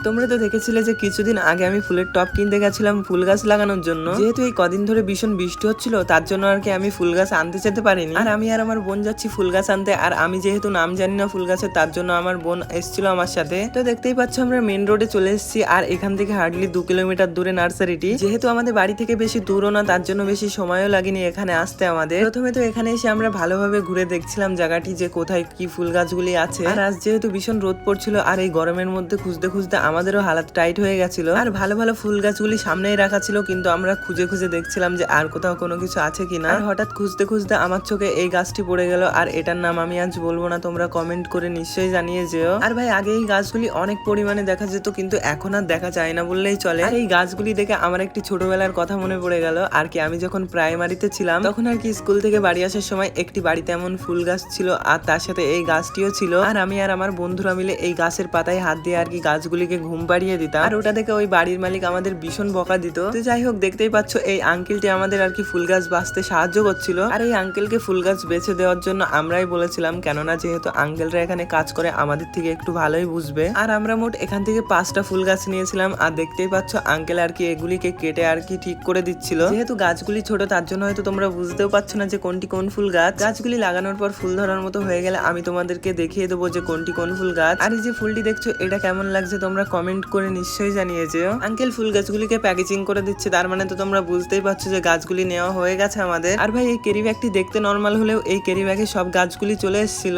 তোমরা তো দেখেছিলে যে কিছুদিন আগে আমি ফুলের টব কিনতে গেছিলাম ফুল গাছ লাগানোর জন্য। যেহেতু এই কদিন ধরে ভীষণ বৃষ্টি হচ্ছিল তার জন্য আর কি আমি ফুল গাছ আনতে যেতে পারিনি। আর আমি আর আমার বোন যাচ্ছি ফুল গাছ আনতে। আর আমি যেহেতু নাম জানি না ফুল গাছের, তার জন্য আমার বোন এসেছিল আমার সাথে। তো দেখতেই পাচ্ছ আমরা মেন রোডে চলে এসেছি। আর এখান থেকে হার্ডলি 2 কিলোমিটার দূরে নার্সারিটি। যেহেতু আমাদের বাড়ি থেকে বেশি দূরও না, তার জন্য বেশি সময়ও লাগেনি এখানে আসতে আমাদের। প্রথমে তো এখানে এসে আমরা ভালোভাবে ঘুরে দেখছিলাম জায়গাটি, যে কোথায় কি ফুল গাছগুলি আছে। আর আজ যেহেতু ভীষণ রোদ পড়ছিল আর এই গরমের মধ্যে খুঁজতে খুঁজতে আমাদেরও হালাত টাইট হয়ে গেছিল। আর ভালো ভালো ফুল গাছগুলি সামনেই রাখা ছিল, কিন্তু আমরা খুঁজে খুঁজে দেখছিলাম যে আর কোথাও কোনো কিছু আছে কিনা। আর হঠাৎ খুঁজতে খুঁজতে আমার চোখে এই গাছটি পড়ে গেল। আর এটার নাম আমি আজ বলবো না, তোমরা কমেন্ট করে নিশ্চয়ই জানিয়ে যেও। আর ভাই আগে এই গাছগুলি অনেক পরিমাণে দেখা যেত, কিন্তু এখন আর দেখা যায় না বললেই চলে। আর এই গাছগুলি দেখে আমার একটি ছোটবেলার কথা মনে পড়ে গেল। আর কি আমি যখন প্রাইমারিতে ছিলাম তখন আর কি স্কুল থেকে বাড়ি আসার সময় একটি বাড়িতে এমন ফুল গাছ ছিল, আর তার সাথে এই গাছটিও ছিল। আর আমি আর আমার বন্ধুরা মিলে এই গাছের পাতায় হাত দিয়ে আর কি গাছগুলিকে ঘুম পাড়িয়ে দিতাম। আর ওটা দেখে ওই বাড়ির মালিক আমাদের ভীষণ বকা দিত। তো যাই হোক, দেখতেই পাচ্ছ এই আঙ্কেলটি আমাদের আর কি ফুল গাছ বাঁচতে সাহায্য করছিল। আর এই আঙ্কেলকে ফুল গাছ বেছে দেওয়ার জন্য আমরাই বলেছিলাম, কেননা যেহেতু আঙ্কেলরা এখানে কাজ করে আমাদের থেকে একটু ভালোই বুঝবে। আর আমরা মোট এখান থেকে 5টা ফুল গাছ নিয়েছিলাম। আর দেখতেই পাচ্ছ আঙ্কেল আর কি এগুলিকে কেটে আর কি ঠিক করে দিচ্ছিল। যেহেতু গাছগুলি ছোট তার জন্য হয়তো তোমরা বুঝতেও পারছো না যে কোনটি কোন ফুল গাছ। গাছগুলি লাগানোর পর ফুল ধরার মতো হয়ে গেলে আমি তোমাদেরকে দেখিয়ে দেবো যে কোনটি কোন ফুল গাছ। আর এই যে ফুলটি দেখছো এটা কেমন লাগছে তোমরা কমেন্ট করে নিশ্চয়ই জানিয়ে যেও। আঙ্কেল ফুল গাছগুলিকে প্যাকেজিং করে দিচ্ছে, তার মানে তো তোমরা বুঝতেই পারছো যে গাছগুলি নেওয়া হয়ে গেছে আমাদের। আর ভাই এই ক্যারি ব্যাগটি দেখতে নর্মাল হলেও এই ক্যারি ব্যাগে সব গাছগুলি চলে এসেছিল।